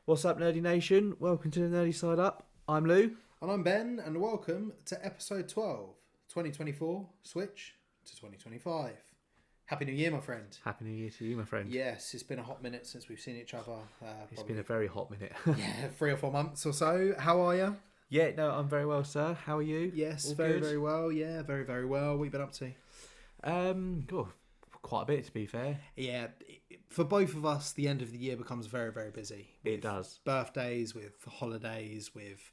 What's up, Nerdy Nation? Welcome to the Nerdy Side Up. I'm Lou. And I'm Ben, and welcome to episode 12, 2024, switch to 2025. Happy New Year, my friend. Happy New Year to you, my friend. Yes, it's been a hot minute since we've seen each other. It's been a very hot minute. yeah, 3 or 4 months or so. How are you? Yeah, no, I'm very well, sir. How are you? Yes, All very, good? very well. Yeah, very, very well. What have you been up to? Quite a bit, to be fair. Yeah, for both of us, the end of the year becomes very, very busy. It does. Birthdays, with holidays, with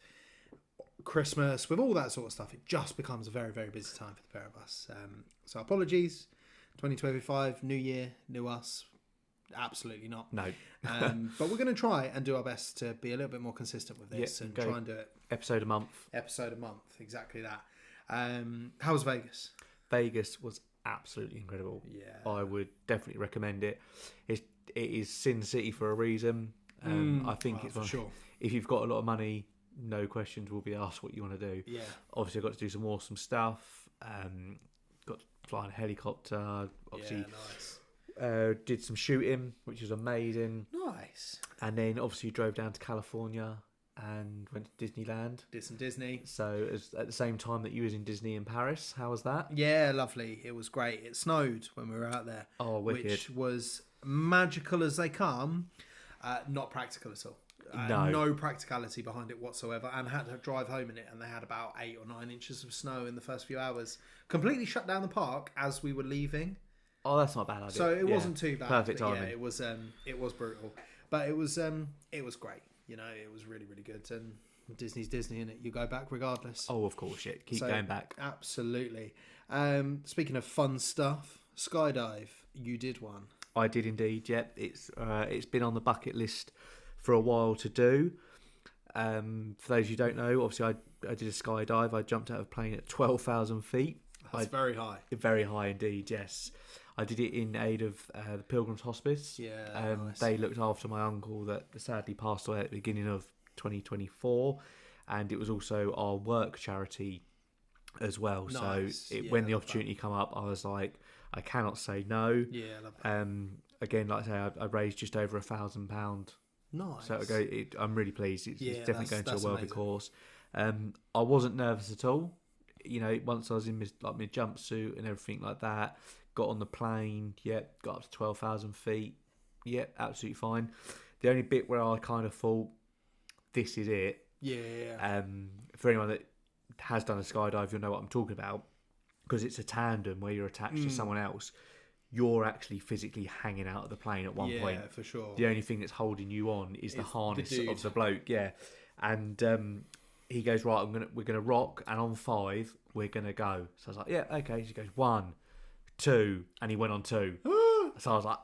Christmas, with all that sort of stuff. It just becomes a very, very busy time for the pair of us. So apologies. 2025, new year, new us. Absolutely not. No. But we're going to try and do our best to be a little bit more consistent with this and try and do it Episode a month. episode a month. Exactly that. How was Vegas? Vegas was absolutely incredible. Yeah. I would definitely recommend it. It is Sin City for a reason. I think it's for sure. If you've got a lot of money, no questions will be asked what you want to do. Yeah. Obviously, I got to do some awesome stuff. Got to fly in a helicopter. Obviously, nice. did some shooting, which was amazing. Nice. And then obviously drove down to California and went to Disneyland. Did some Disney. So at the same time that you was in Disney in Paris, how was that? Yeah, lovely. It was great. It snowed when we were out there. Oh, wicked. Which was magical as they come. Not practical at all. No practicality behind it whatsoever, and had to drive home in it, and they had about 8 or 9 inches of snow in the first few hours. Completely shut down the park as we were leaving. Oh, that's not a bad idea. So it wasn't too bad. Perfect but timing. Yeah, it was brutal, but it was great. You know, it was really, really good. And Disney's Disney, and you go back regardless. Oh, of course, shit. Keep going back. Absolutely. Speaking of fun stuff, skydive. You did one. I did indeed. Yep, it's been on the bucket list for a while to do. For those who don't know, obviously I did a skydive. I jumped out of a plane at 12,000 feet. That's very high. Very high indeed. Yes, I did it in aid of the Pilgrims Hospice. Yeah, nice. They looked after my uncle that sadly passed away at the beginning of 2024, and it was also our work charity as well. Nice. So when the opportunity come up, I was like, I cannot say no. Yeah, I love that. Again, like I say, I raised just over £1,000. Nice. So I'm really pleased. It's definitely going to a worthy amazing. cause. I wasn't nervous at all. You know, once I was in my jumpsuit and everything like that, got on the plane. Yep, got up to 12,000 feet. Yep, absolutely fine. The only bit where I kind of thought, this is it. Yeah. For anyone that has done a skydive, you'll know what I'm talking about, because it's a tandem where you're attached to someone else. You're actually phically hanging out of the plane at one point. Yeah, for sure. The only thing that's holding you on is the harness the of the bloke. Yeah, and he goes, right, we're gonna rock, and on 5 we're gonna go. So I was like, yeah, okay. So he goes 1, 2, and he went on 2. So I was like,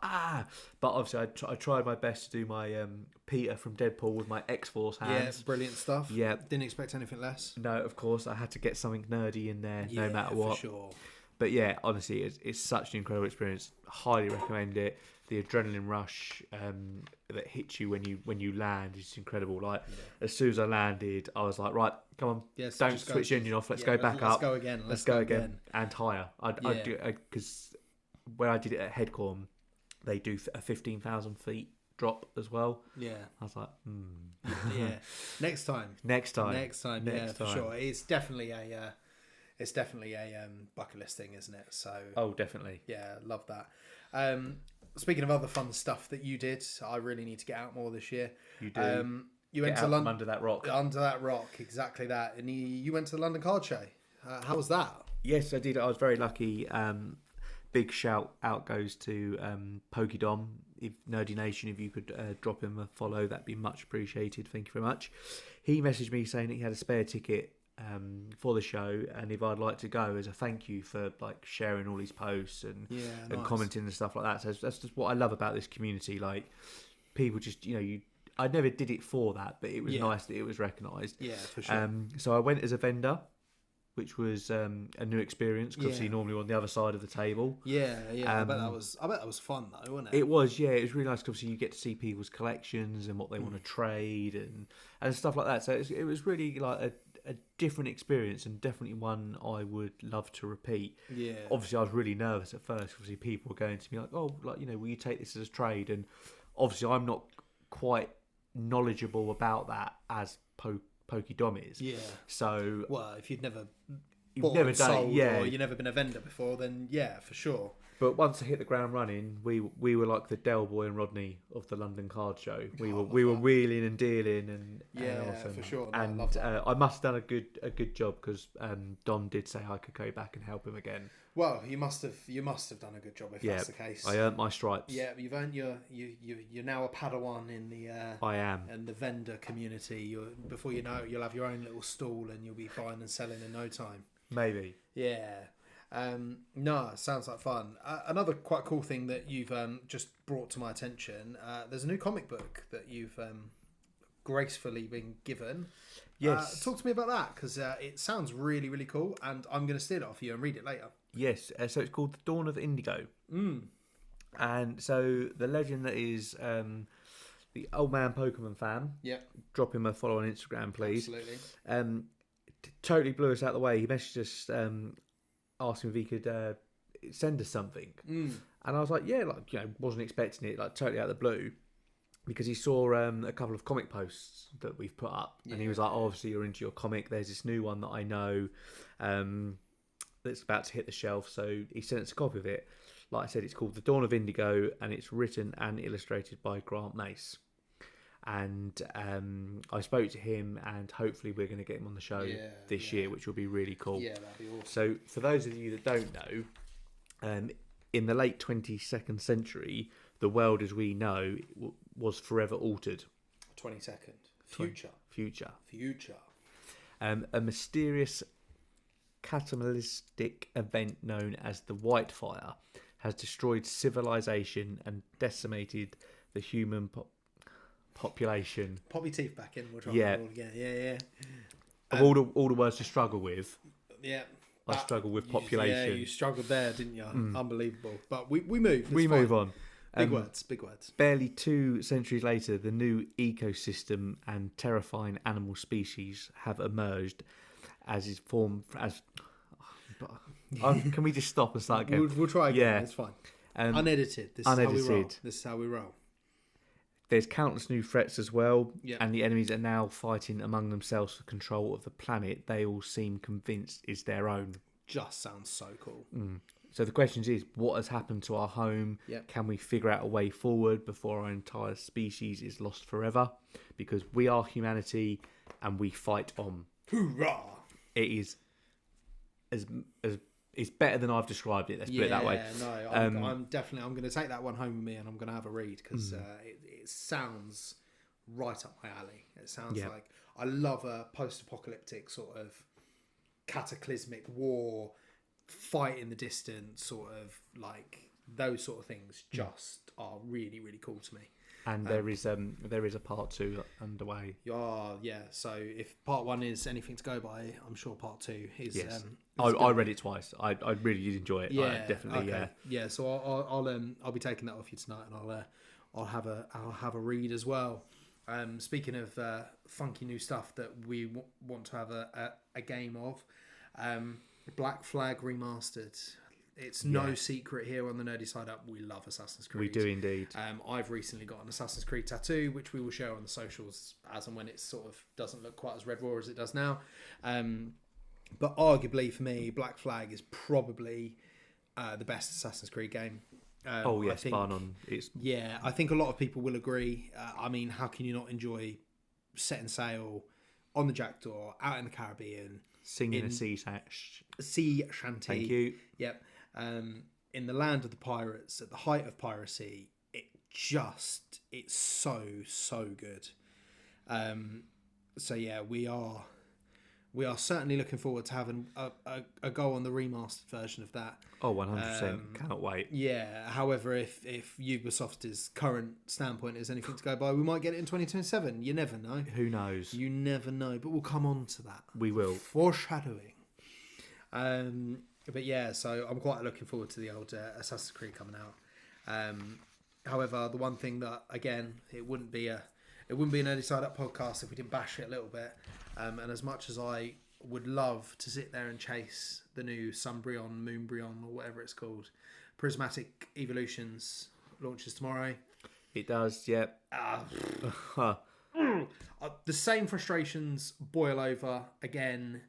but obviously I tried my best to do my Peter from Deadpool with my X-Force hands. Yeah, brilliant stuff. Yeah, Didn't expect anything less. no, of course I had to get something nerdy in there, no matter what. For sure. But yeah, honestly, it's such an incredible experience. Highly recommend it. The adrenaline rush that hits you when you land is incredible. Like as soon as I landed, I was like, right, come on, don't switch the engine off. Let's go back up. Let's go again. Let's go again and higher. Because where I did it at Headcorn, they do a 15,000 feet drop as well. Yeah. I was like, Yeah. Next time. Yeah, for sure. It's definitely a bucket list thing, isn't it? So. Oh, definitely. Yeah, love that. Speaking of other fun stuff that you did, I really need to get out more this year. You do. You went Get to out London from under that rock. Under that rock, exactly that. And you went to the London Card Show. How was that? Yes, I did. I was very lucky. Big shout out goes to Pokedom. If Nerdy Nation, if you could drop him a follow, that'd be much appreciated. Thank you very much. He messaged me saying that he had a spare ticket for the show, and if I'd like to go as a thank you for like sharing all his posts and commenting and stuff like that. So that's just what I love about this community. Like people just, I never did it for that, but it was nice that it was recognised. Yeah, for sure. So I went as a vendor, which was a new experience because obviously normally we're on the other side of the table. Yeah. I bet that was fun though, wasn't it? It was, yeah. It was really nice because obviously you get to see people's collections and what they want to trade and stuff like that. So it was really like a different experience and definitely one I would love to repeat. Yeah. Obviously, I was really nervous at first. Obviously, people were going to me like, "Oh, like will you take this as a trade?" And obviously, I'm not quite knowledgeable about that as Pokedom is. Yeah. So Well, if you've never you've never done sold, it, yeah. or you've never been a vendor before, then yeah, for sure. But once I hit the ground running, we were like the Del Boy and Rodney of the London Card Show. We were wheeling and dealing and awesome. For sure. No, And I love that. I must have done a good job because Don did say I could go back and help him again. Well, you must have done a good job if that's the case. I earned my stripes. Yeah, you've earned you're now a Padawan in the I am. in the vendor community. Before you know it, you'll have your own little stall and you'll be buying and selling in no time. Maybe. Yeah. No, it sounds like fun. Another quite cool thing that you've just brought to my attention, there's a new comic book that you've gracefully been given. Yes. Talk to me about that, because it sounds really, really cool, and I'm going to steal it off you and read it later. Yes, so it's called The Dawn of Indigo. And so the legend that is the Old Man Pokemon fan, drop him a follow on Instagram, please. Absolutely. Totally blew us out the way. He messaged us asking if he could send us something. And I was like, yeah, like, you know, wasn't expecting it, like totally out of the blue, because he saw a couple of comic posts that we've put up, and he was like, oh, obviously you're into your comic, there's this new one that I know that's about to hit the shelf, so he sent us a copy of it. Like I said, it's called The Dawn of Indigo, and it's written and illustrated by Grant Mace. And I spoke to him, and hopefully we're going to get him on the show this year, which will be really cool. Yeah, that'd be awesome. So for those of you that don't know, in the late 22nd century, the world as we know was forever altered. 22nd. Future. A mysterious cataclysmic event known as the White Fire has destroyed civilization and decimated the human population. Pop your teeth back in. We'll try again. Yeah. Of all the words to struggle with. Yeah. I struggle with population. Yeah, you struggled there, didn't you? Unbelievable. But we move. Move on. Big words. Barely 2 centuries later, the new ecosystem and terrifying animal species have emerged as is formed as. Can we just stop and start again? We'll try again. Yeah. It's fine. Unedited. This is how we roll. There's countless new threats as well, and the enemies are now fighting among themselves for control of the planet they all seem convinced is their own. Just sounds so cool. So the question is, what has happened to our home? Can we figure out a way forward before our entire species is lost forever? Because we are humanity, and we fight on. Hoorah! It is as it's better than I've described it. Let's put it that way. No, I'm going to take that one home with me, and I'm going to have a read, because it sounds right up my alley. It sounds like I love a post-apocalyptic sort of cataclysmic war, fight in the distance, sort of like those sort of things. Just are really, really cool to me. And there is a part 2 underway. Yeah. So if part 1 is anything to go by, I'm sure part 2 is. Yes. I read it twice. I really did enjoy it. Yeah, definitely. Okay. Yeah. So I'll be taking that off you tonight, and I'll have a read as well. Speaking of funky new stuff that we want to have a game of, Black Flag Remastered. It's no secret here on the Nerdy Side Up, we love Assassin's Creed. We do indeed. I've recently got an Assassin's Creed tattoo, which we will share on the socials as and when it sort of doesn't look quite as red raw as it does now. But arguably for me, Black Flag is probably the best Assassin's Creed game. Bar none. Yeah, I think a lot of people will agree. I mean, how can you not enjoy setting sail on the Jackdaw, out in the Caribbean, singing a sea shanty? Thank you. Yep. In the land of the pirates, at the height of piracy, it's so good. So yeah, we are certainly looking forward to having a go on the remastered version of that. Oh, 100%. Cannot wait. Yeah. However, if Ubisoft's current standpoint is anything to go by, we might get it in 2027. You never know. Who knows? You never know. But we'll come on to that. We will. Foreshadowing. But yeah, so I'm quite looking forward to the old Assassin's Creed coming out. However, the one thing that, again, it wouldn't be an Early Side Up podcast if we didn't bash it a little bit. And as much as I would love to sit there and chase the new Sunbreon, Moonbreon, or whatever it's called, Prismatic Evolutions launches tomorrow. It does, yeah. The same frustrations boil over again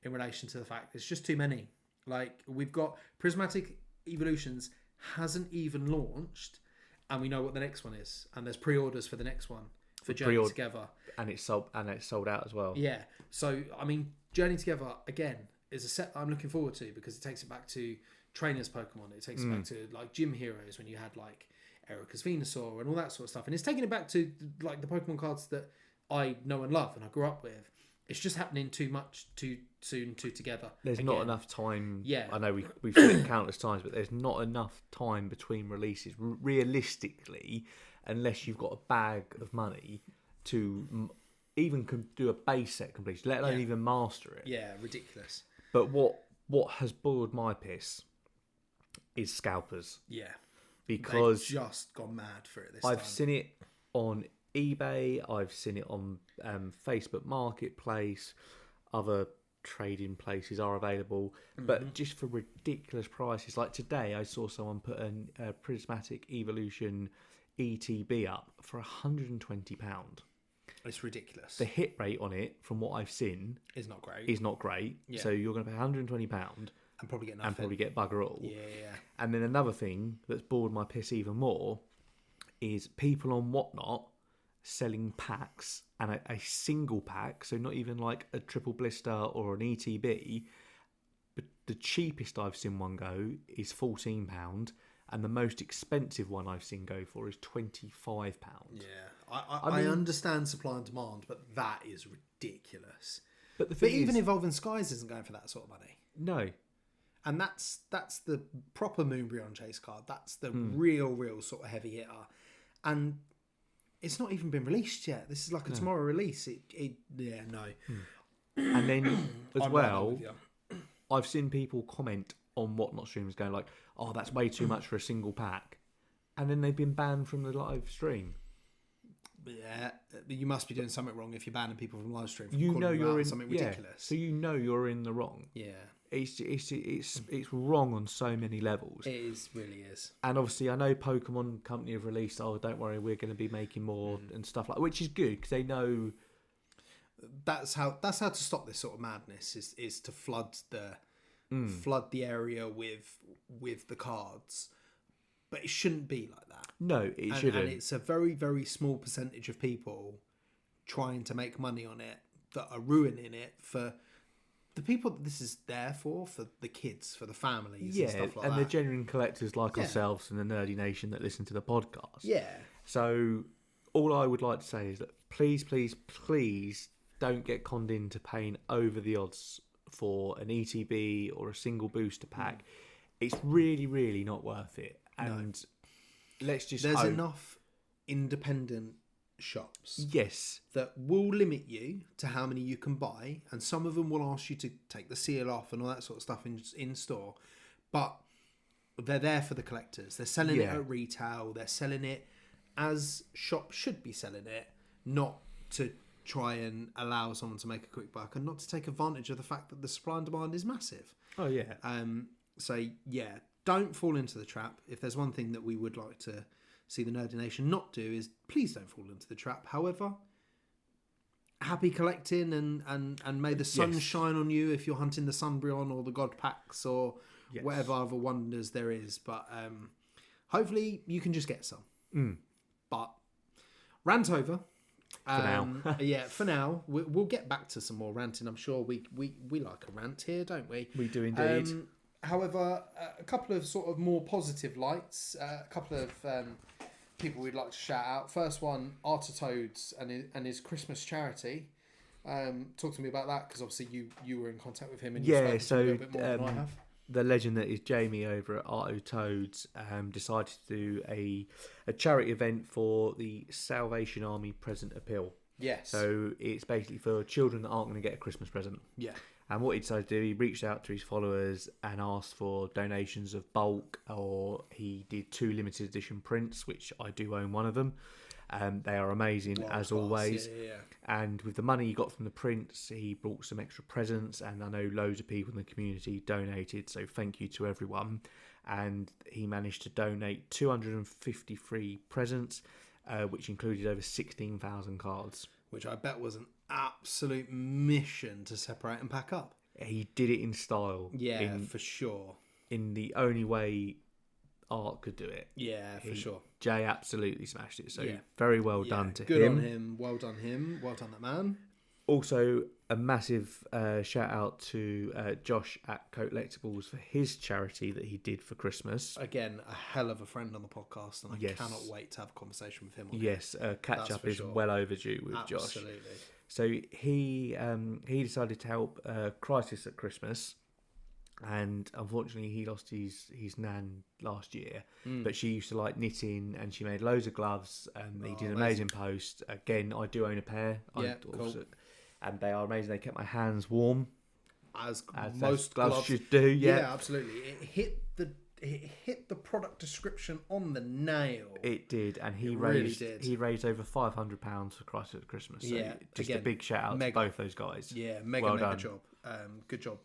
in relation to the fact there's just too many. Like, we've got Prismatic Evolutions hasn't even launched, and we know what the next one is, and there's pre-orders for the next one for Journey Together, and it's sold out as well. Yeah, so I mean, Journey Together again is a set I'm looking forward to because it takes it back to Trainers Pokemon. It takes it back to like Gym Heroes when you had like Erica's Venusaur and all that sort of stuff, and it's taking it back to like the Pokemon cards that I know and love and I grew up with. It's just happening too much too soon together. There's not enough time. Yeah, I know we've said it countless times, but there's not enough time between releases. Realistically, unless you've got a bag of money to even do a base set completion, let alone even master it. Yeah, ridiculous. But what has boiled my piss is scalpers. Yeah, because they've just gone mad for it this I've time. seen it on eBay, I've seen it on Facebook Marketplace, other trading places are available, but just for ridiculous prices. Like today, I saw someone put a Prismatic Evolution ETB up for £120. It's ridiculous. The hit rate on it, from what I've seen, is not great. Yeah. So you're going to pay £120 and probably get nothing. and probably get bugger all. Yeah. And then another thing that's bored my piss even more is people on Whatnot selling packs, and a single pack, so not even like a triple blister or an ETB, but the cheapest I've seen one go is £14, and the most expensive one I've seen go for is £25. Yeah, I understand supply and demand, but that is ridiculous. But even Evolving Skies isn't going for that sort of money. No. And that's the proper Moonbryon chase card. That's the real sort of heavy hitter. And it's not even been released yet. This is like a tomorrow release. No. And then as well, I've seen people comment on Whatnot streams going like, "Oh, that's way too much for a single pack," and then they've been banned from the live stream. Yeah, you must be doing something wrong if you're banning people from live stream. You're in something ridiculous. So you're in the wrong. Yeah. It's wrong on so many levels. It really is. And obviously, I know Pokemon Company have released, "Oh, don't worry, we're going to be making more," and stuff like, which is good because they know that's how to stop this sort of madness is to flood the area with the cards. But it shouldn't be like that. No, it shouldn't. And it's a very, very small percentage of people trying to make money on it that are ruining it for the people that this is there for the kids, for the families, and stuff like that. And the genuine collectors like ourselves and the Nerdy Nation that listen to the podcast. Yeah. So all I would like to say is that please, please, please don't get conned into paying over the odds for an ETB or a single booster pack. It's really, really not worth it. And let's just There's enough independent shops that will limit you to how many you can buy, and some of them will ask you to take the seal off and all that sort of stuff in store, but they're there for the collectors. They're selling it at retail. They're selling it as shops should be selling it, not to try and allow someone to make a quick buck and not to take advantage of the fact that the supply and demand is massive. Don't fall into the trap. If there's one thing that we would like to see the Nerdy Nation not do, is please don't fall into the trap. However, happy collecting and may the sun shine on you if you're hunting the Sunbryon or the God Packs or whatever other wonders there is. But hopefully you can just get some. But rant over. For now. For now. We'll get back to some more ranting. I'm sure we like a rant here, don't we? We do indeed. However, a couple of sort of more positive lights, a couple of people we'd like to shout out. First one, Artitoads and his Christmas charity. Talk to me about that, because obviously you were in contact with him and you've spoken to him a little bit more than I have. The legend that is Jamie over at Artitoads decided to do a charity event for the Salvation Army Present Appeal. Yes. So it's basically for children that aren't going to get a Christmas present. Yeah. And what he decided to do, he reached out to his followers and asked for donations of bulk, or he did 2 limited edition prints, which I do own one of them. They are amazing as always. Yeah. And with the money he got from the prints, he brought some extra presents, and I know loads of people in the community donated, so thank you to everyone. And he managed to donate 253 presents, which included over 16,000 cards. which I bet was an absolute mission to separate and pack up. He did it in style. Yeah, for sure. In the only way art could do it. Yeah, for sure. Jay absolutely smashed it. So Yeah. very well done to Good him. on him. Well done him. Well done that man. Also, a massive shout out to Josh at Collectibles for his charity that he did for Christmas. Again, a hell of a friend on the podcast, and I cannot wait to have a conversation with him. Yes, catch up is well overdue with Josh. Absolutely. So he decided to help Crisis at Christmas, and unfortunately he lost his nan last year. But she used to like knitting, and she made loads of gloves. And he did an amazing post. Again, I do own a pair. Yeah, cool. And they are amazing. They kept my hands warm, as most gloves should do. Yeah, absolutely. It hit the product description on the nail. It did, and he raised over £500 for Crisis at Christmas. So just a big shout out to both those guys. Yeah, mega job. Good job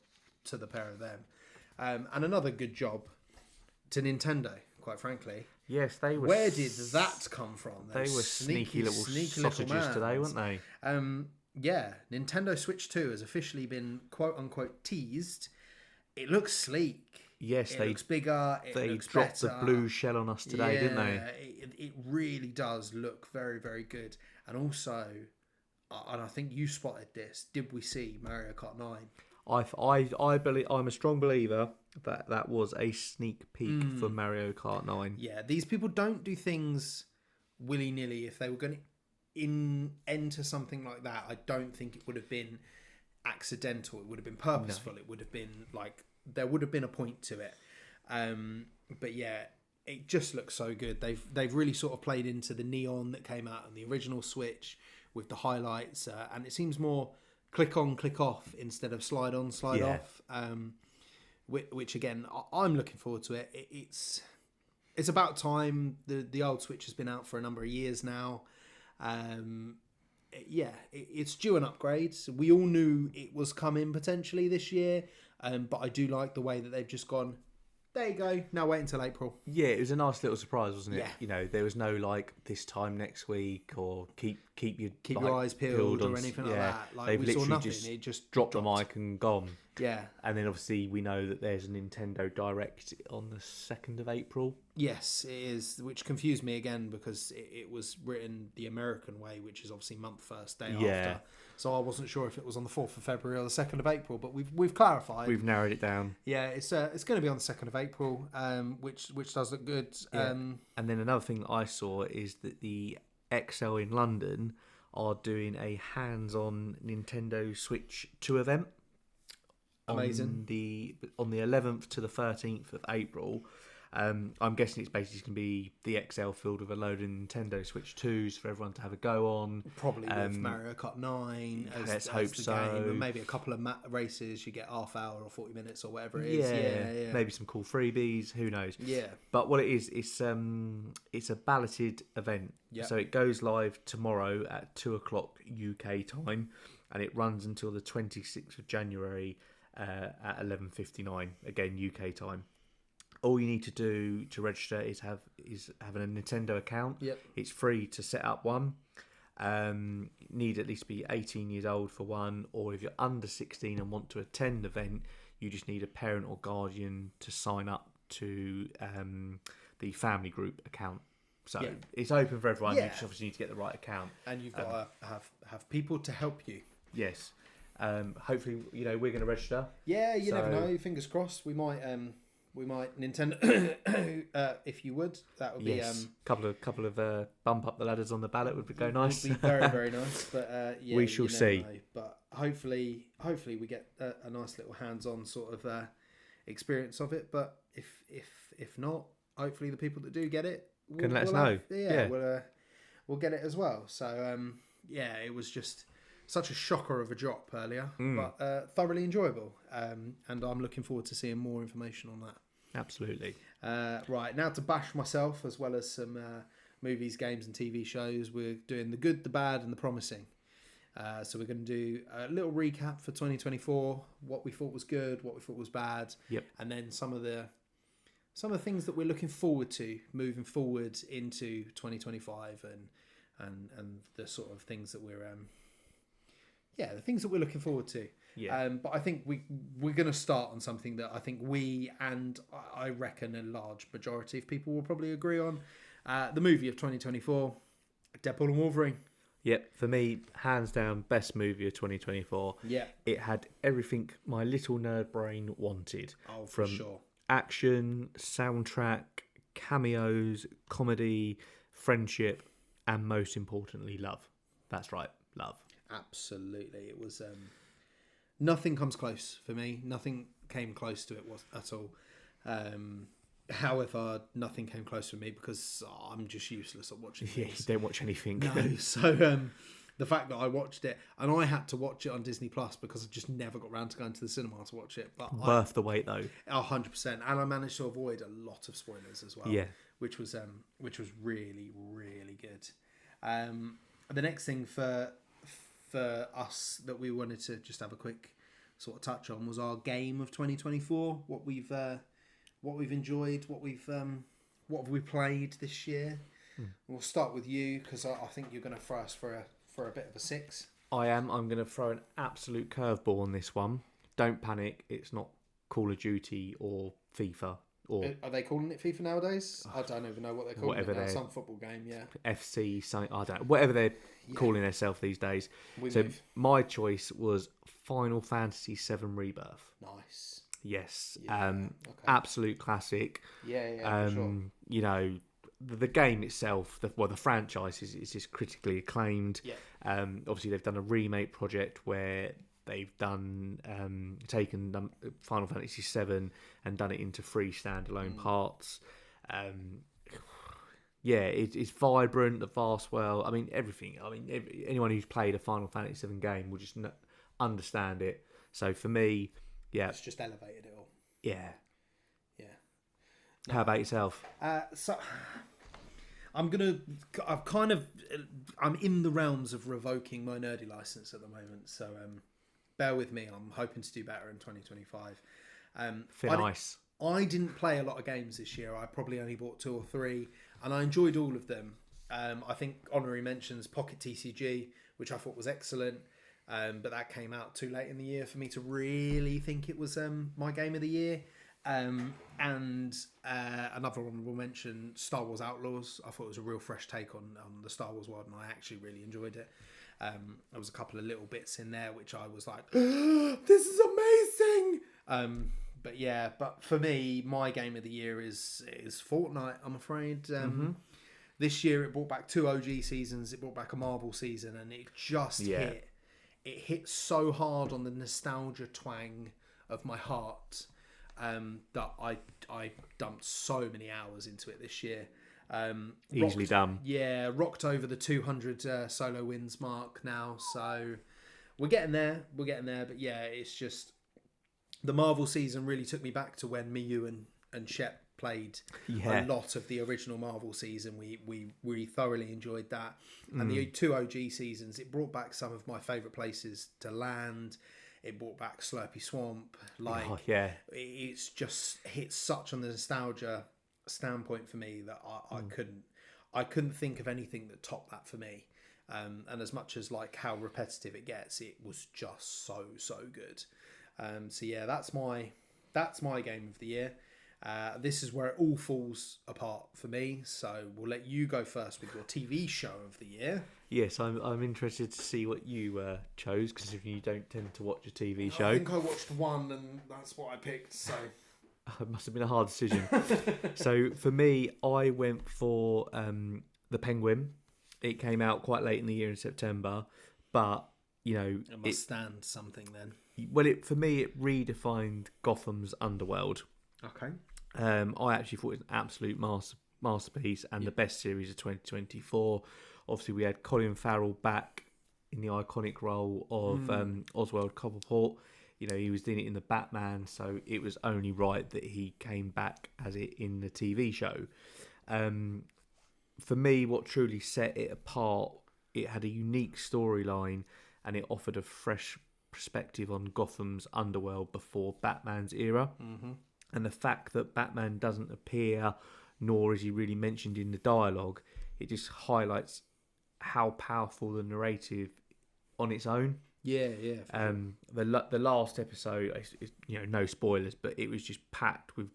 to the pair of them, and another good job to Nintendo. Quite frankly, yes, they were. Where did that come from? They were sneaky little sausages today, weren't they? Yeah, Nintendo Switch 2 has officially been quote unquote teased. It looks sleek. Yes, it looks bigger. They looks dropped better. the blue shell on us today, didn't they? It really does look very, very good. And also, and I think you spotted this. Did we see Mario Kart 9? I believe I'm a strong believer that was a sneak peek for Mario Kart 9. Yeah, these people don't do things willy nilly. If they were going to enter something like that, I don't think it would have been accidental. It would have been purposeful. No. It would have been like there would have been a point to it. But yeah, it just looks so good. They've really sort of played into the neon that came out on the original Switch with the highlights, and it seems more click on, click off instead of slide on, slide off. Which again, I'm looking forward to it. It's about time. The old Switch has been out for a number of years now. It's due an upgrade. So we all knew it was coming potentially this year, but I do like the way that they've just gone, there you go, now wait until April. Yeah, it was a nice little surprise, wasn't it? Yeah. You know, there was no like this time next week or keep your eyes peeled or anything like that. Like, they've we literally saw nothing. just it just dropped the mic and gone. Yeah. And then obviously we know that there's a Nintendo Direct on the 2nd of April. Yes, it is, which confused me again because it was written the American way, which is obviously month first, day after. So I wasn't sure if it was on the 4th of February or the 2nd of April, but we've clarified. We've narrowed it down. Yeah, it's going to be on the 2nd of April, which does look good. Yeah. And then another thing I saw is that the XL in London are doing a hands-on Nintendo Switch 2 event. Amazing. On the 11th to the 13th of April. I'm guessing it's basically going to be the XL filled with a load of Nintendo Switch 2s for everyone to have a go on. Probably with Mario Kart 9 let's hope the so. Game, and maybe a couple of races, you get half hour or 40 minutes or whatever it is. Yeah. Maybe some cool freebies, who knows. Yeah. But what it is, it's a balloted event. Yep. So it goes live tomorrow at 2 o'clock UK time, and it runs until the 26th of January at 11:59 again UK time. All you need to do to register is have a Nintendo account. Yep. It's free to set up one. Need at least be 18 years old for one, or if you're under 16 and want to attend the event, you just need a parent or guardian to sign up to the family group account. So it's open for everyone. You just obviously need to get the right account, and you've got to have people to help you. Yes. Hopefully, we're going to register. Yeah, you never know. Fingers crossed. We might Nintendo, if you would, that would be couple of bump up the ladders on the ballot would go nice. Would be very, very nice. But we shall see. Know. But hopefully we get a nice little hands-on sort of experience of it. But if not, hopefully the people that do get it can let us know. We'll get it as well. So it was just such a shocker of a drop earlier, but thoroughly enjoyable. And I'm looking forward to seeing more information on that. Absolutely. Right, now to bash myself, as well as some movies, games and TV shows. We're doing the good, the bad and the promising. So we're going to do a little recap for 2024, what we thought was good, what we thought was bad. Yep. And then some of the things that we're looking forward to moving forward into 2025 and and the sort of things that we're the things that we're looking forward to. Yeah. But I think we're going to start on something that I think we, and I reckon a large majority of people will probably agree on. The movie of 2024, Deadpool and Wolverine. Yep, for me, hands down, best movie of 2024. Yeah. It had everything my little nerd brain wanted. Oh, for from sure. Action, soundtrack, cameos, comedy, friendship, and most importantly, love. That's right, love. Absolutely. It was... nothing comes close for me. Nothing came close to it at all. However, nothing came close for me because I'm just useless at watching things. Yeah, you don't watch anything. No, so the fact that I watched it, and I had to watch it on Disney Plus because I just never got around to going to the cinema to watch it. But Worth the wait, though. 100%, and I managed to avoid a lot of spoilers as well. Yeah, which was really, really good. The next thing for us that we wanted to just have a quick sort of touch on was our game of 2024. What we've enjoyed, what have we played this year. We'll start with you because I think you're going to throw us for a bit of a 6. I am. I'm going to throw an absolute curveball on this one. Don't panic. It's not Call of Duty or FIFA. Or Are they calling it FIFA nowadays? I don't even know what they're calling it now. Some football game, yeah. FC, something, I don't know. Whatever they're calling themselves these days. My choice was Final Fantasy VII Rebirth. Nice. Yes. Yeah, okay. Absolute classic. Yeah, for sure. You know, the game itself, the franchise is just critically acclaimed. Yeah. Obviously, they've done a remake project where they've done taken Final Fantasy VII and done it into 3 standalone parts. It's vibrant, the vast world. I mean, everything. I mean, anyone who's played a Final Fantasy VII game will just understand it. So for me, yeah, it's just elevated it all. Yeah. No. How about yourself? So I'm in the realms of revoking my nerdy license at the moment. So bear with me. I'm hoping to do better in 2025. Nice. I didn't play a lot of games this year. I probably only bought 2 or 3, and I enjoyed all of them. I think honorary mentions Pocket TCG, which I thought was excellent, but that came out too late in the year for me to really think it was my game of the year. And another honorable mention, Star Wars Outlaws. I thought it was a real fresh take on the Star Wars world, and I actually really enjoyed it. There was a couple of little bits in there which I was like, this is amazing. But for me, my game of the year is Fortnite, I'm afraid. This year it brought back 2 OG seasons, it brought back a Marvel season, and it just hit so hard on the nostalgia twang of my heart that I dumped so many hours into it this year. Easily done. Yeah, rocked over the 200 solo wins mark now, so we're getting there. But yeah, it's just the Marvel season really took me back to when me, you, and Shep played a lot of the original Marvel season. We thoroughly enjoyed that, and the 2 OG seasons, it brought back some of my favourite places to land. It brought back Slurpy Swamp. It's just hit such on the nostalgia standpoint for me that I couldn't think of anything that topped that for me. And as much as like how repetitive it gets, it was just so good. That's my game of the year. This is where it all falls apart for me. So we'll let you go first with your TV show of the year. Yes, I'm interested to see what you chose, because you don't tend to watch a TV show. I think I watched one, and that's what I picked. So it must have been a hard decision. So for me, I went for The Penguin. It came out quite late in the year in September, but you know, it must stand something then. Well, for me, it redefined Gotham's underworld. Okay. I actually thought it was an absolute masterpiece and the best series of 2024. Obviously, we had Colin Farrell back in the iconic role of Oswald Cobblepot. You know, he was doing it in the Batman, so it was only right that he came back as it in the TV show. For me, what truly set it apart, it had a unique storyline and it offered a fresh perspective on Gotham's underworld before Batman's era. And the fact that Batman doesn't appear, nor is he really mentioned in the dialogue, it just highlights how powerful the narrative on its own. Yeah. The last episode, no spoilers, but it was just packed with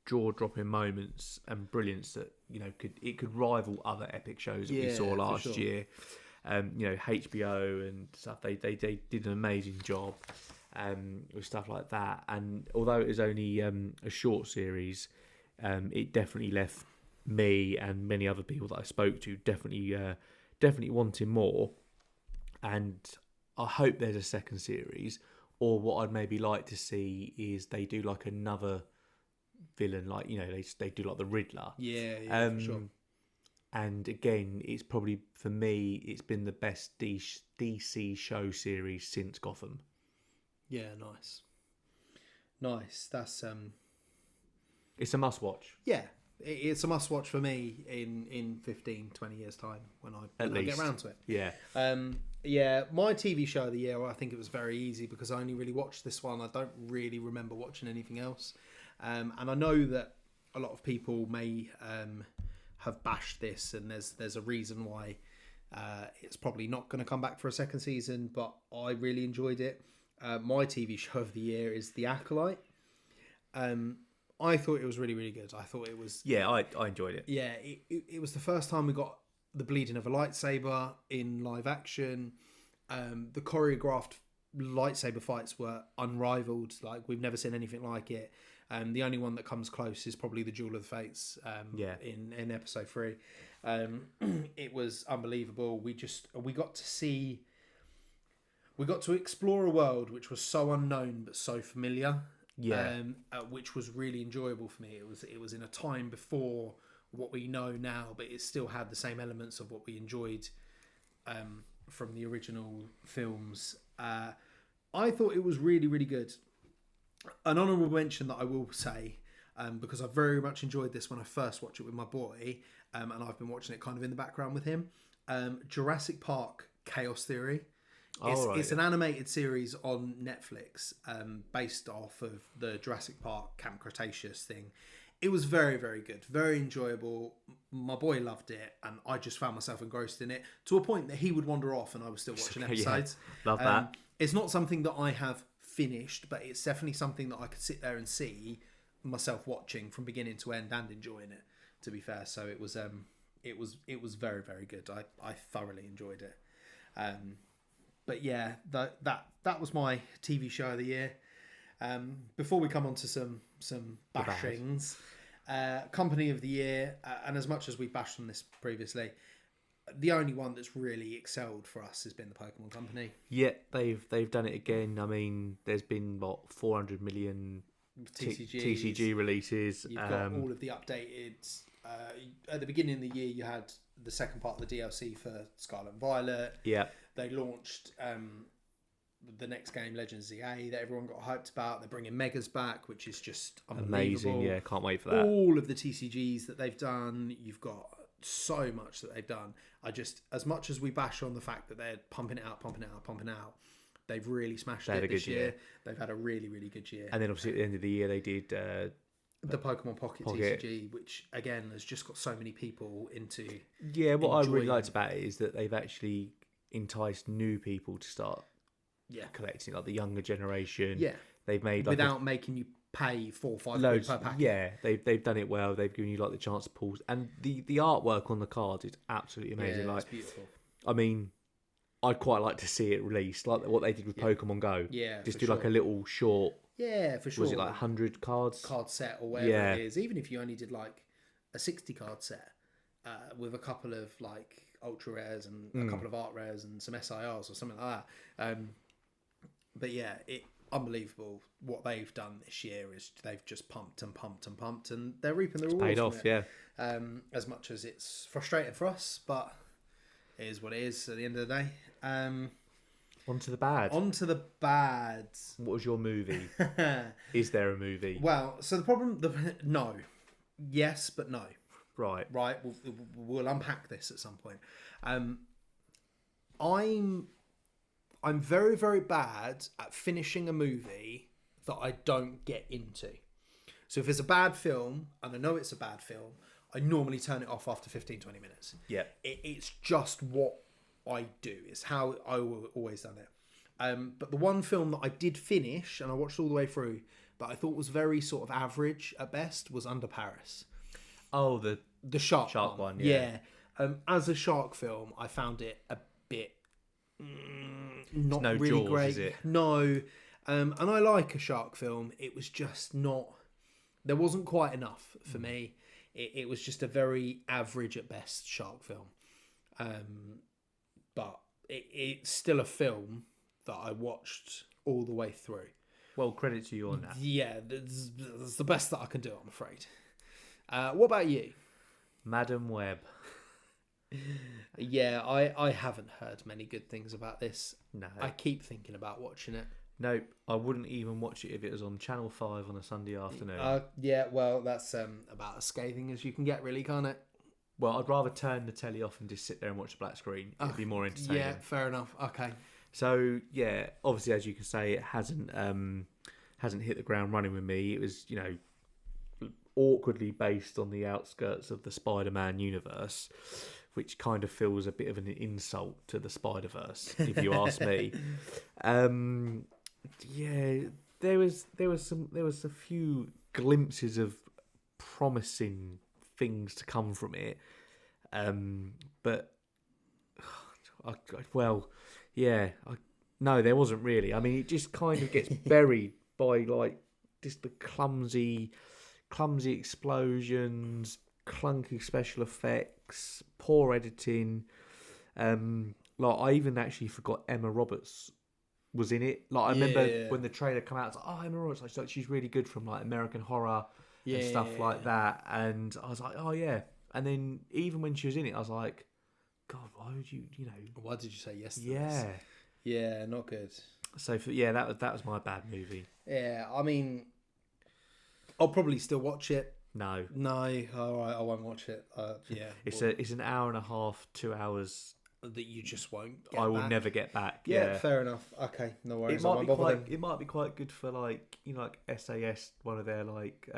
jaw-dropping moments and brilliance that could rival other epic shows that we saw last year. HBO and stuff. They did an amazing job with stuff like that. And although it was only a short series, it definitely left me and many other people that I spoke to definitely wanting more. And I hope there's a second series. Or what I'd maybe like to see is they do like another villain, like they do like the Riddler. Yeah, for sure. And again, it's probably, for me, it's been the best DC show series since Gotham. Yeah, nice. That's it's a must watch. Yeah, it's a must watch for me in 15, 20 years time when I get around to it. Yeah. Yeah, my TV show of the year, I think it was very easy because I only really watched this one. I don't really remember watching anything else. And I know that a lot of people may have bashed this, and there's a reason why it's probably not going to come back for a second season, but I really enjoyed it. My TV show of the year is The Acolyte. I thought it was really, really good. I thought it was... Yeah, I enjoyed it. Yeah, it was the first time we got the bleeding of a lightsaber in live action. The choreographed lightsaber fights were unrivaled. Like, we've never seen anything like it. The only one that comes close is probably the Duel of the Fates in episode 3. It was unbelievable. We got to explore a world which was so unknown but so familiar. Yeah. Which was really enjoyable for me. It was in a time before what we know now, but it still had the same elements of what we enjoyed from the original films. I thought it was really, really good. An honourable mention that I will say, because I very much enjoyed this when I first watched it with my boy, and I've been watching it kind of in the background with him. Jurassic Park Chaos Theory. It's an animated series on Netflix, based off of the Jurassic Park Camp Cretaceous thing. It was very, very good, very enjoyable. My boy loved it, and I just found myself engrossed in it to a point that he would wander off and I was still watching episodes. Love that. It's not something that I have finished, but it's definitely something that I could sit there and see myself watching from beginning to end and enjoying it, to be fair. So it was very, very good. I thoroughly enjoyed it. But yeah, that was my TV show of the year. Before we come on to some bashings, company of the year, and as much as we bashed on this previously, the only one that's really excelled for us has been the Pokemon Company. Yeah, they've done it again. I mean, there's been 400 million TCG releases. You've got all of the updated. At the beginning of the year, you had the second part of the DLC for Scarlet and Violet. Yeah, they launched the next game, Legends ZA, that everyone got hyped about. They're bringing Megas back, which is just amazing. Yeah, can't wait for that. All of the TCGs that they've done, you've got so much that they've done. As much as we bash on the fact that they're pumping it out, they've really smashed it this year. They've had a really, really good year. And then obviously at the end of the year, they did the Pokemon Pocket TCG, which again has just got so many people into. Yeah, what I really liked about it is that they've actually enticed new people to start collecting, like the younger generation. Yeah, they've made without making you pay $4 or $5 per packet. Yeah, they've done it well. They've given you the chance to pause, and the artwork on the cards is absolutely amazing. It's beautiful. I mean, I'd quite like to see it released, like what they did with Pokemon Go. Yeah, just do like a little short. Yeah, for sure. Was it like 100 cards? Card set or whatever it is. Even if you only did like a 60 card set with a couple of like ultra rares and a couple of art rares and some SIRs or something like that. But yeah, unbelievable what they've done this year is they've just pumped and they're reaping the rewards. Paid off, yeah. As much as it's frustrating for us, but it is what it is at the end of the day. On to the bad. What was your movie? Is there a movie? Well, so the problem... No. Yes, but no. Right. We'll unpack this at some point. I'm very, very bad at finishing a movie that I don't get into. So if it's a bad film, and I know it's a bad film, I normally turn it off after 15, 20 minutes. Yeah. It's just what I do. It's how I always done it. But the one film that I did finish and I watched all the way through, but I thought was very sort of average at best, was Under Paris. Oh, the shark one. Yeah. As a shark film, I found it a bit not no really Jaws, great. is it? No, and I like a shark film. It was just not. There wasn't quite enough for me. It was just a very average at best shark film. But it's still a film that I watched all the way through. Well, credit to you on that. Yeah, that's the best that I can do, I'm afraid. What about you? Madam Web. Yeah, I haven't heard many good things about this. No. I keep thinking about watching it. Nope, I wouldn't even watch it if it was on Channel 5 on a Sunday afternoon. Yeah, well, that's about as scathing as you can get, really, can't it? Well, I'd rather turn the telly off and just sit there and watch the black screen. It'd be more entertaining. Yeah, fair enough. Okay. So, yeah, obviously, as you can say, it hasn't hit the ground running with me. It was, awkwardly based on the outskirts of the Spider-Man universe, which kind of feels a bit of an insult to the Spider-Verse, if you ask me. Yeah, there was a few glimpses of promising things to come from it, but no, there wasn't really. I mean, it just kind of gets buried by like just the clumsy explosions, clunky special effects, poor editing. I even actually forgot Emma Roberts was in it. Like, I remember when the trailer came out, I was like, oh, Emma Roberts, like, she's really good from like American Horror and stuff like that. And I was like, oh yeah. And then even when she was in it, I was like, God, why would you, Why did you say yes to this? Yeah. Yeah, not good. So that was my bad movie. Yeah, I mean, I'll probably still watch it. No, all right, I won't watch it. It's an hour and a half, 2 hours that you just won't. I will never get back. Yeah, fair enough. Okay, no worries. It might be quite good for like SAS, one of their like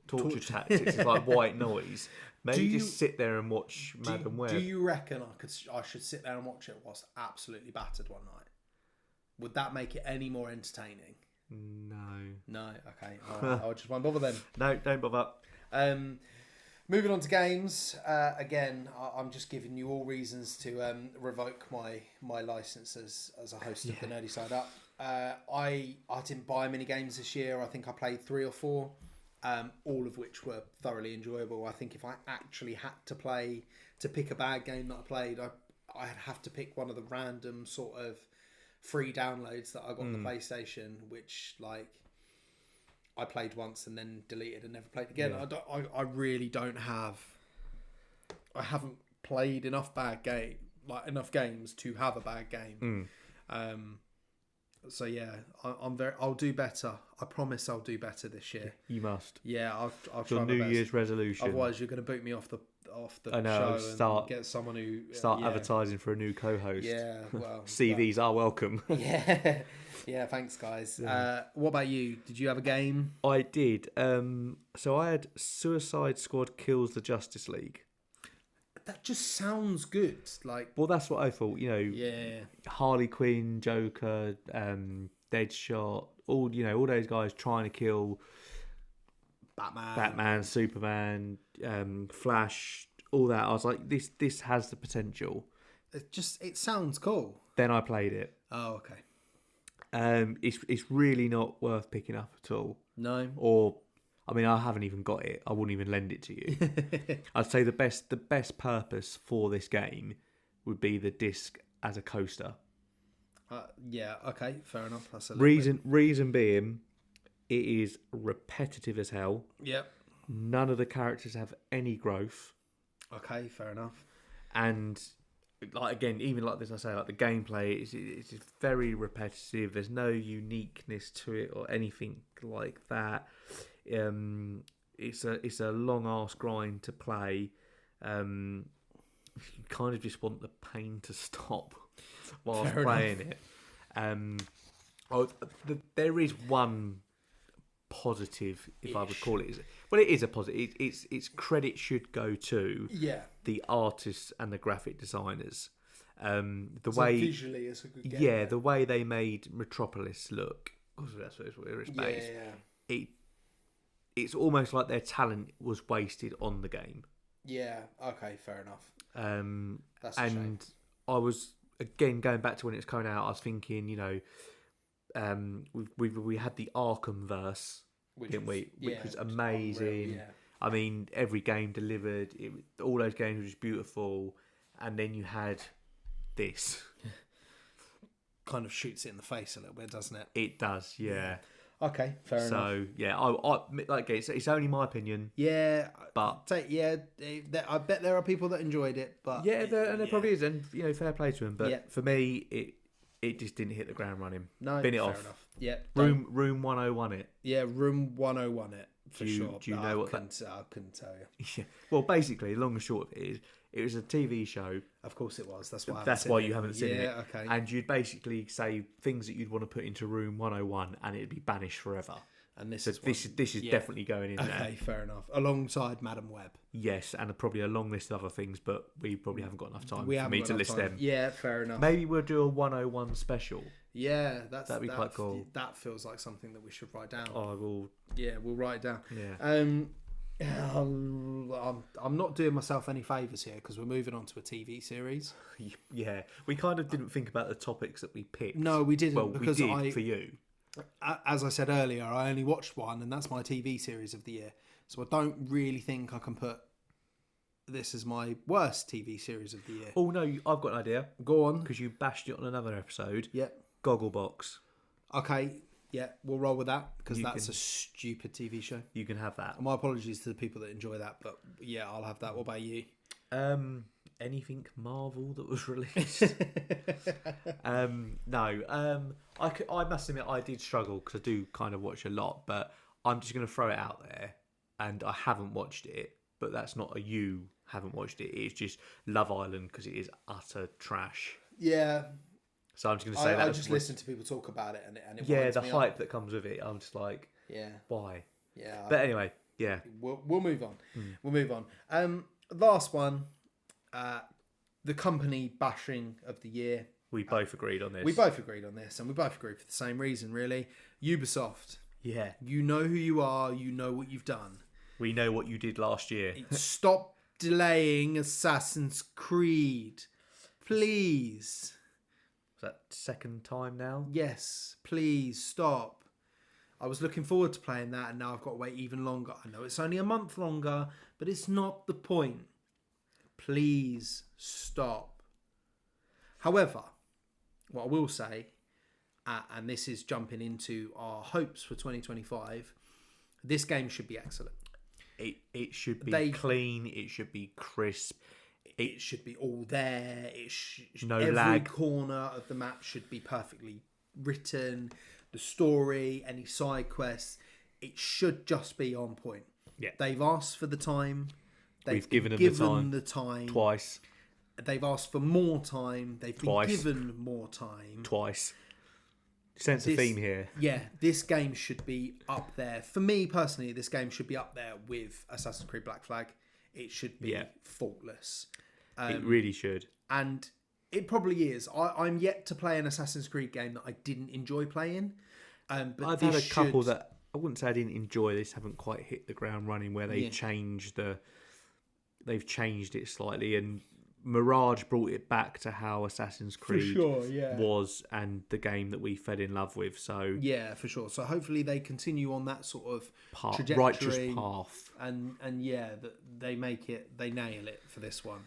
torture tactics. It's like white noise. Maybe just sit there and watch Madam Web. Do you reckon I should sit there and watch it whilst absolutely battered one night? Would that make it any more entertaining? No. Okay. All right. I just won't bother then. No, don't bother. Moving on to games. Again, I'm just giving you all reasons to revoke my license as a host of the Nerdy Side Up. I didn't buy many games this year. I think I played 3 or 4, all of which were thoroughly enjoyable. I think if I actually had to pick a bad game that I played, I'd have to pick one of the random sort of free downloads that I got on the PlayStation, which like I played once and then deleted and never played again. Yeah. I really don't have. I haven't played enough games to have a bad game. So yeah, I'll do better. I promise I'll do better this year. You must. Yeah, I'll try your my New best. Year's resolution. Otherwise, you're going to boot me off the I know, show and get someone who advertising for a new co-host. Yeah, well, CVs are welcome. Yeah. Thanks, guys. What about you? Did you have a game? I did. So I had Suicide Squad Kills the Justice League. That just sounds good. Well, that's what I thought. Yeah. Harley Quinn, Joker, Deadshot, all those guys trying to kill Batman, Superman, Flash, all that. I was like, this has the potential. It sounds cool. Then I played it. Oh, okay. It's really not worth picking up at all. No. Or, I mean, I haven't even got it. I wouldn't even lend it to you. I'd say the best purpose for this game would be the disc as a coaster. Yeah. Okay. Fair enough. That's a reason being, it is repetitive as hell. Yep. None of the characters have any growth. Okay. Fair enough. And like again, even like this, I say like the gameplay it's very repetitive. There's no uniqueness to it or anything like that. It's a long ass grind to play. You kind of just want the pain to stop whilst playing it. There is one positive, if I would call it. Well, it is a positive. Its credit should go to the artists and the graphic designers. The So way visually, it's a good game. yeah, the way they made Metropolis look, because that's where it's based. It's almost like their talent was wasted on the game. Yeah. Okay. Fair enough. That's a and shame. I was again going back to when it was coming out. I was thinking, we had the Arkham verse, didn't we? Which was amazing. Unreal, yeah. I mean, every game delivered. All those games were just beautiful, and then you had this. Kind of shoots it in the face a little bit, doesn't it? It does, yeah. Okay, fair enough. So yeah, I like it's only my opinion. Yeah, but I bet there are people that enjoyed it, but there probably is, and fair play to them. But for me, it just didn't hit the ground running. No, bin it fair off. Enough. Yeah, room 101 it. Yeah, room 101 it for sure. Do you know what I couldn't tell you. Yeah. Well, basically, long and short of it is, it was a TV show. Of course it was. That's why. You haven't seen it. Yeah, okay. And you'd basically say things that you'd want to put into room 101, and it'd be banished forever. And this is definitely going in there. Okay, fair enough. Alongside Madam Web. Yes, and probably a long list of other things, but we probably haven't got enough time for me to list them. Yeah, fair enough. Maybe we'll do a 101 special. Yeah, that'd be quite cool. That feels like something that we should write down. Oh, we'll. Yeah, we'll write it down. Yeah. I'm not doing myself any favours here because we're moving on to a TV series. Yeah, we kind of didn't think about the topics that we picked. No, we didn't. Well, because we did for you. As I said earlier, I only watched one, and that's my TV series of the year. So I don't really think I can put this as my worst TV series of the year. Oh no, I've got an idea. Go on, because you bashed it on another episode. Yeah. Gogglebox. Okay, yeah, we'll roll with that because that's a stupid TV show. You can have that. My apologies to the people that enjoy that, but yeah, I'll have that. What about you? Anything Marvel that was released? No. I must admit I did struggle because I do kind of watch a lot, but I'm just going to throw it out there, and I haven't watched it. But that's not a you haven't watched it. It's just Love Island because it is utter trash. Yeah. So I'm just going to say that. I just listen to people talk about it, and it yeah, winds the me hype up. that comes with it. I'm just like, yeah, why? Yeah. But anyway, yeah, we'll move on. We'll move on. Last one, the company bashing of the year. We both agreed on this. We both agreed on this, and we both agreed for the same reason, really. Ubisoft. Yeah. You know who you are. You know what you've done. We know what you did last year. Stop delaying Assassin's Creed. Please. Is that second time now? Yes, please stop. I was looking forward to playing that, and now I've got to wait even longer. I know it's only a month longer, but it's not the point. Please stop. However, what I will say, and this is jumping into our hopes for 2025, this game should be excellent. It should be clean. It should be crisp. It should be all there. No every lag. Corner of the map should be perfectly written. The story, any side quests, it should just be on point. Yeah. They've asked for the time. We've given them the time. Twice. They've asked for more time. They've been given more time. Twice. Sense of theme here. Yeah, this game should be up there. For me personally, this game should be up there with Assassin's Creed Black Flag. It should be faultless. It really should. And it probably is. I'm yet to play an Assassin's Creed game that I didn't enjoy playing. But I've had a couple that I wouldn't say I didn't enjoy. This haven't quite hit the ground running where they've changed it slightly, and Mirage brought it back to how Assassin's Creed was and the game that we fell in love with. So yeah, for sure. So hopefully they continue on that sort of trajectory, righteous path, and that they nail it for this one.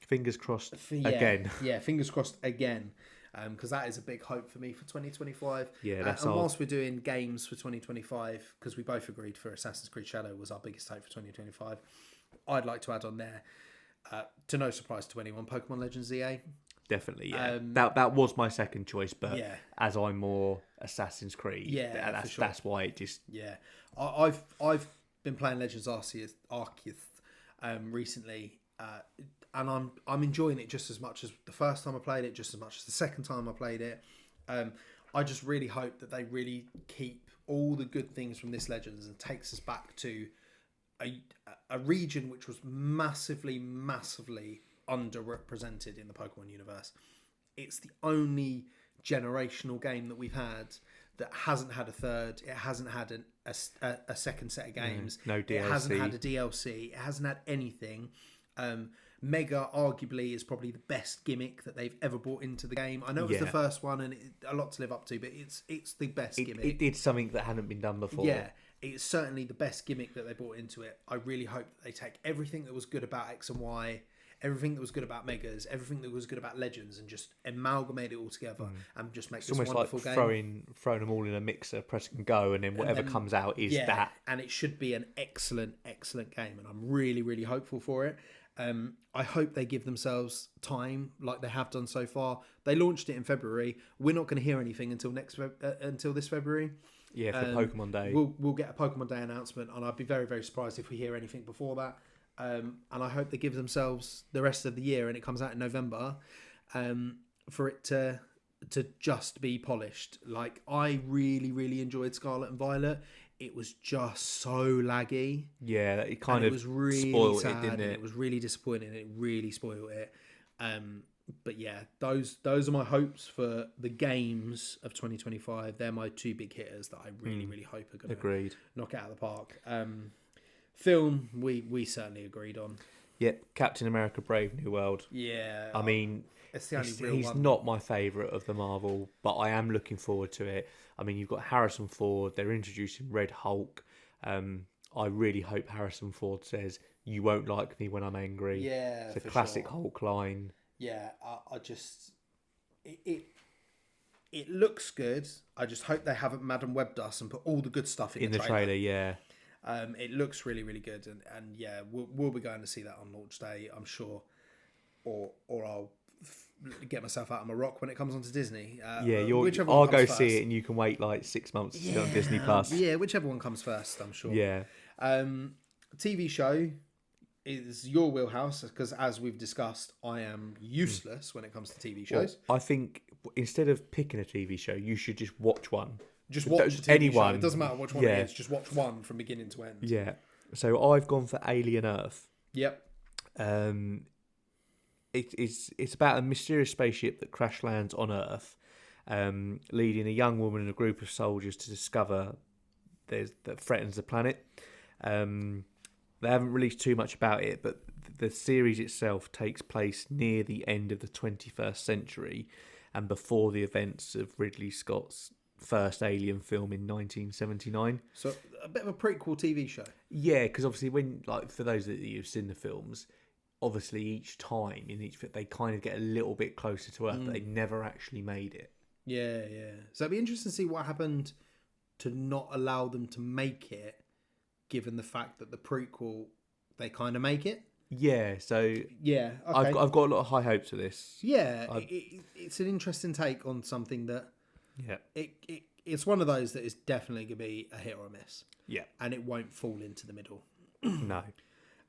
Fingers crossed again. Yeah, fingers crossed again. Because that is a big hope for me for 2025. Yeah, that's and whilst we're doing games for 2025, because we both agreed for Assassin's Creed Shadow was our biggest hope for 2025, I'd like to add on there, to no surprise to anyone, Pokemon Legends EA. Definitely, yeah. That was my second choice, but as I'm more Assassin's Creed, that's why it just... Yeah. I've been playing Legends Arceus recently, and I'm enjoying it just as much as the first time I played it, just as much as the second time I played it. I just really hope that they really keep all the good things from this Legends and takes us back to a region which was massively underrepresented in the Pokemon universe. It's the only generational game that we've had that hasn't had a third. It hasn't had a second set of games. No DLC. It hasn't had a DLC. It hasn't had anything. Mega arguably is probably the best gimmick that they've ever brought into the game. I know it was the first one and a lot to live up to, but it's the best gimmick. It did something that hadn't been done before. Yeah, it's certainly the best gimmick that they brought into it. I really hope that they take everything that was good about X and Y, everything that was good about Megas, everything that was good about Legends, and just amalgamate it all together and just make this wonderful game. Throwing them all in a mixer, press and go, and then whatever comes out is that. And it should be an excellent game, and I'm really, really hopeful for it. I hope they give themselves time like they have done so far. They launched it in February. We're not going to hear anything until this February. Yeah, for Pokemon Day. We'll get a Pokemon Day announcement, and I'd be very, very surprised if we hear anything before that. And I hope they give themselves the rest of the year, and it comes out in November, for it to just be polished. Like, I really, really enjoyed Scarlet and Violet. It was just so laggy. Yeah, it kind of was really spoiled sad, it, didn't it? It was really disappointing. It really spoiled it. But yeah, those are my hopes for the games of 2025. They're my two big hitters that I really, really hope are going to knock it out of the park. Film, we certainly agreed on. Yep, Captain America: Brave New World. Yeah, I mean, it's the only real he's one. not my favourite of the Marvel, but I am looking forward to it. I mean, you've got Harrison Ford. They're introducing Red Hulk. I really hope Harrison Ford says, "You won't like me when I'm angry." Yeah, it's a classic Hulk line. Yeah, I just it looks good. I just hope they haven't Madam Webbed us and put all the good stuff in the trailer. Yeah. It looks really, really good, and yeah, we'll be going to see that on launch day, I'm sure, or I'll get myself out of my rock when it comes onto Disney. I'll go see it, and you can wait like 6 months to see it on Disney Plus. Yeah, whichever one comes first, I'm sure. Yeah. TV show is your wheelhouse, because as we've discussed, I am useless when it comes to TV shows. Well, I think instead of picking a TV show, you should just watch one. Just watch a TV show. It doesn't matter which one it is. Just watch one from beginning to end. Yeah. So I've gone for Alien Earth. Yep. It's about a mysterious spaceship that crash lands on Earth, leading a young woman and a group of soldiers to discover that threatens the planet. They haven't released too much about it, but the series itself takes place near the end of the 21st century and before the events of Ridley Scott's first Alien film in 1979. So a bit of a prequel TV show. Yeah, because obviously for those that you've seen the films, obviously each time in each they kind of get a little bit closer to Earth, but they never actually made it. Yeah. So it'd be interesting to see what happened to not allow them to make it, given the fact that the prequel, they kind of make it. Yeah, so yeah, okay. I've got a lot of high hopes for this. Yeah, it's an interesting take on something that it's one of those that is definitely going to be a hit or a miss. Yeah, and it won't fall into the middle. No.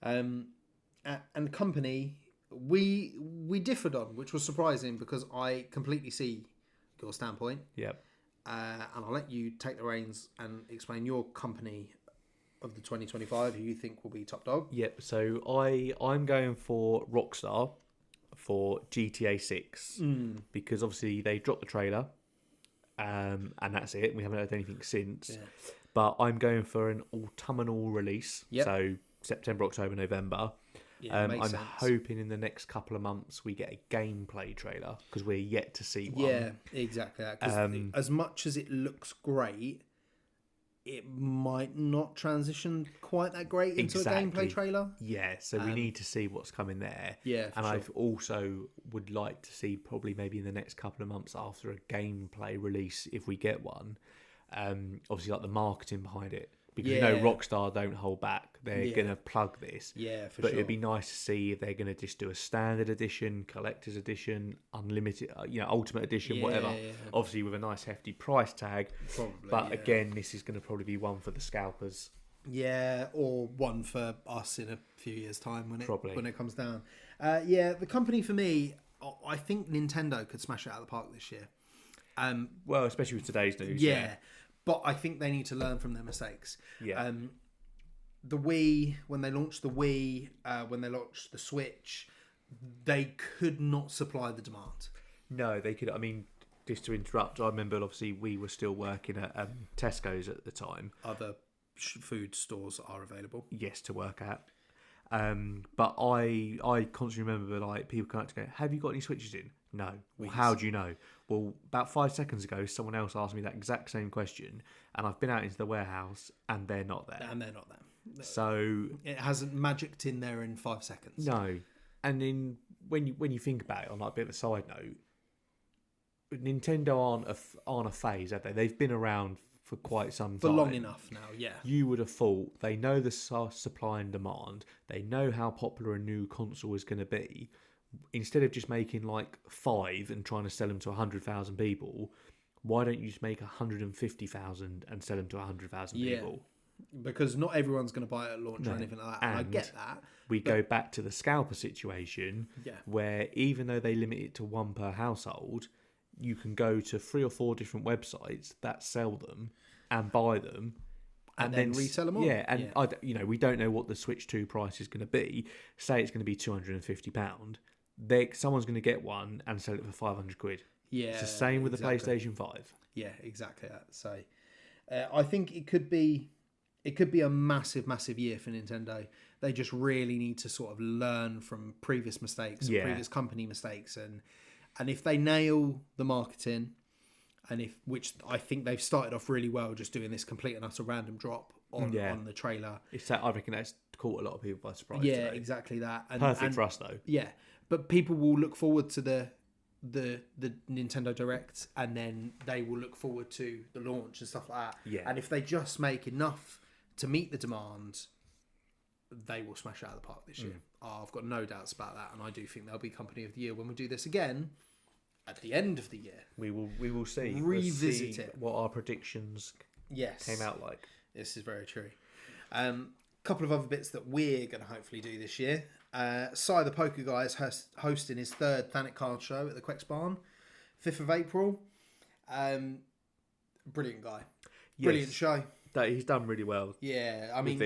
And company we differed on, which was surprising because I completely see your standpoint. Yep. And I'll let you take the reins and explain your company of the 2025 who you think will be top dog. Yep. So I'm going for Rockstar for GTA 6 because obviously they dropped the trailer, and that's it. We haven't heard anything since. Yeah. But I'm going for an autumnal release. Yep. So September, October, November. Yeah, I'm hoping in the next couple of months we get a gameplay trailer because we're yet to see one. Yeah, exactly. As much as it looks great, it might not transition quite that great into a gameplay trailer. Yeah, so we need to see what's coming there. Yeah, and I also would like to see probably maybe in the next couple of months after a gameplay release, if we get one, obviously like the marketing behind it. Because you know Rockstar don't hold back. They're going to plug this. Yeah, for but sure. It'd be nice to see if they're going to just do a standard edition, collector's edition, unlimited, ultimate edition, whatever. Yeah. Obviously with a nice hefty price tag. Probably, but again, this is going to probably be one for the scalpers. Yeah, or one for us in a few years' time when it comes down. The company for me, I think Nintendo could smash it out of the park this year. Well, especially with today's news. Yeah. But I think they need to learn from their mistakes. Yeah. The Wii, when they launched the Wii, when they launched the Switch, they could not supply the demand. No, they could. I mean, just to interrupt, I remember obviously we were still working at Tesco's at the time. Other food stores are available. Yes, to work at. But I constantly remember like people coming up to go, "Have you got any switches in?" No. Well, how do you know? Well, about 5 seconds ago, someone else asked me that exact same question, and I've been out into the warehouse, and they're not there. So it hasn't magicked in there in 5 seconds. No, and then when you think about it, on like a bit of a side note, Nintendo aren't a phase, have they? They've been around for quite some time. For long enough now, yeah. You would have thought they know the supply and demand. They know how popular a new console is going to be. Instead of just making like 5 and trying to sell them to 100,000 people, why don't you just make 150,000 and sell them to 100,000 people? Because not everyone's going to buy it at launch or anything like that. And I get that. We go back to the scalper situation, where even though they limit it to 1 per household, you can go to 3 or 4 different websites that sell them and buy them. And then resell them all. Yeah, and we don't know what the Switch 2 price is going to be. Say it's going to be £250. Someone's going to get one and sell it for 500 quid. Yeah, it's the same with the PlayStation 5. Yeah, exactly that. So, I think it could be a massive year for Nintendo. They just really need to sort of learn from previous mistakes, and previous company mistakes, and if they nail the marketing, which I think they've started off really well, just doing this complete and utter random drop on the trailer. I reckon that's caught a lot of people by surprise. Yeah, today. Exactly that. Perfect for us though. Yeah, but people will look forward to the Nintendo Direct, and then they will look forward to the launch and stuff like that. Yeah. And if they just make enough to meet the demand, they will smash it out of the park this year. I've got no doubts about that, and I do think they'll be Company of the Year when we do this again at the end of the year. We will see. Revisit it. What our predictions came out like. This is very true. Couple of other bits that we're going to hopefully do this year. Cy the Poker Guy is hosting his 3rd Thanet Card Show at the Quex Barn, 5th of April. Brilliant guy. Brilliant show. He's done really well. Yeah, I mean,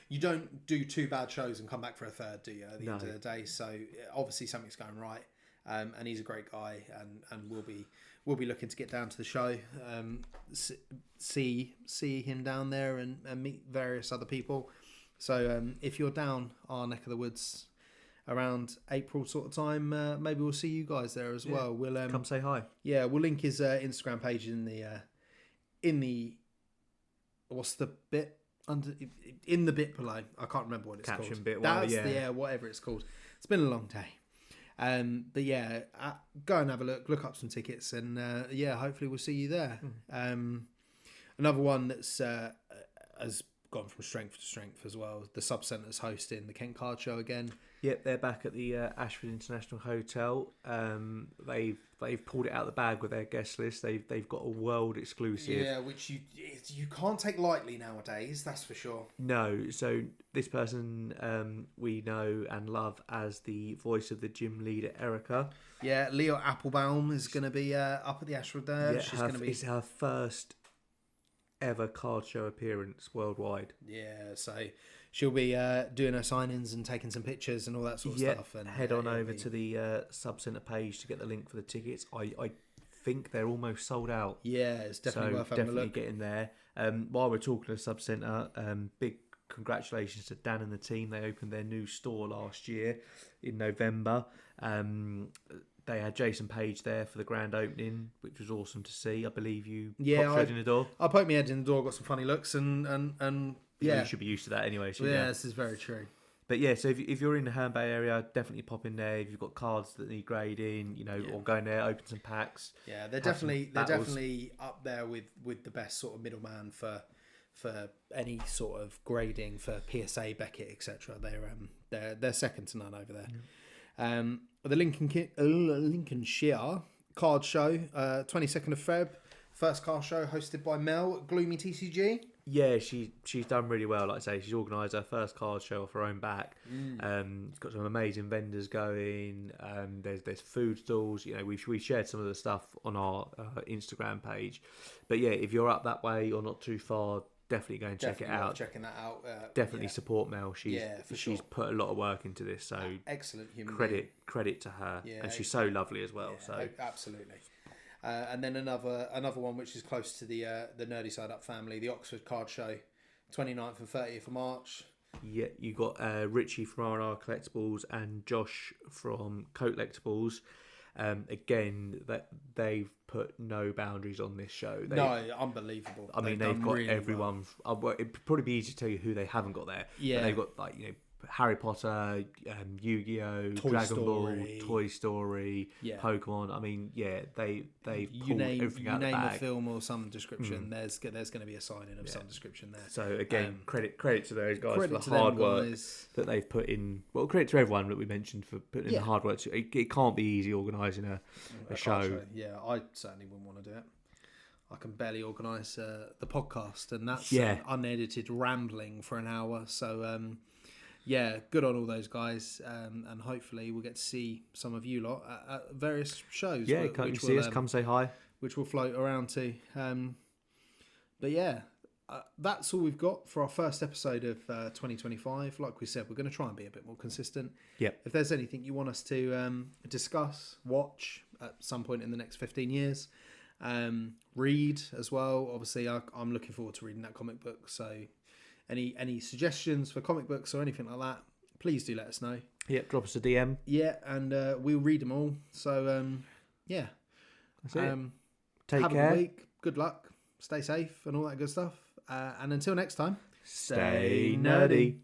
you don't do 2 bad shows and come back for a 3rd, do you? At the end of the day, so obviously something's going right. And he's a great guy, and we'll be looking to get down to the show, see him down there, and meet various other people. So if you're down our neck of the woods around April sort of time, maybe we'll see you guys there as well. We'll come say hi. Yeah, we'll link his Instagram page in the what's the bit under in the bit below. I can't remember what it's Caption called. Bit. That's whatever it's called. It's been a long day. But yeah, go and have a look up some tickets, and hopefully we'll see you there. Another one that's has gone from strength to strength as well. The Sub Centre's hosting the Kent Card Show again. Yep, they're back at the Ashford International Hotel. They've pulled it out of the bag with their guest list. They've got a world exclusive. Yeah, which you can't take lightly nowadays. That's for sure. No, so this person we know and love as the voice of the gym leader Erica. Yeah, Leo Applebaum is going to be up at the Ashford there. Yeah, it's her first ever card show appearance worldwide. Yeah, so she'll be doing her signings and taking some pictures and all that sort of stuff. And head on over to the Sub Centre page to get the link for the tickets. I think they're almost sold out. Yeah, it's definitely worth having a look. Definitely get in there. While we're talking to Sub Centre, big congratulations to Dan and the team. They opened their new store last year in November. They had Jason Page there for the grand opening, which was awesome to see. I believe you popped your head in the door. I poked my head in the door, got some funny looks, and you should be used to that anyway. So this is very true. But yeah, so if you're in the Herne Bay area, definitely pop in there. If you've got cards that need grading, or go in there, open some packs. Yeah, they're definitely up there with the best sort of middleman for any sort of grading for PSA, Beckett, etc. They're second to none over there. The Lincolnshire Card Show, 22nd of Feb, first car show hosted by Mel at Gloomy TCG. Yeah, she's done really well. Like I say, she's organised her first card show off her own back. She's got some amazing vendors going. There's food stalls. We shared some of the stuff on our Instagram page. But yeah, if you're up that way or not too far, definitely go and check it Definitely worth out. checking that out. Definitely support Mel. She's sure. put a lot of work into this, so excellent human being. credit to her, and she's so lovely as well. So absolutely. And then another one which is close to the Nerdy Side Up family, the Oxford Card Show, 29th and 30th of March. Yeah, you got Richie from R&R Collectibles and Josh from Collectibles. Again, that they've put no boundaries on this show. Unbelievable. I mean, they've got really everyone. Well. It'd probably be easy to tell you who they haven't got there. Yeah, but they've got Harry Potter, Yu-Gi-Oh, Dragon Ball, Toy Story, Pokemon. I mean, they pulled everything out of the bag. You name a film or some description, there's going to be a signing of some description there. So again, credit to those guys for the hard work that they've put in. Well, credit to everyone that we mentioned for putting in the hard work. It can't be easy organising a show. Yeah, I certainly wouldn't want to do it. I can barely organise the podcast, and that's unedited rambling for an hour. So. Good on all those guys, and hopefully we'll get to see some of you lot at various shows. Yeah, come see us, come say hi. Which we'll float around to. That's all we've got for our first episode of 2025. Like we said, we're going to try and be a bit more consistent. Yeah. If there's anything you want us to discuss, watch at some point in the next 15 years, read as well. Obviously, I'm looking forward to reading that comic book, so... Any suggestions for comic books or anything like that, please do let us know. Yeah, drop us a DM. Yeah, and we'll read them all. So, that's it. Take have care. a good week. Good luck. Stay safe and all that good stuff. And until next time, stay nerdy.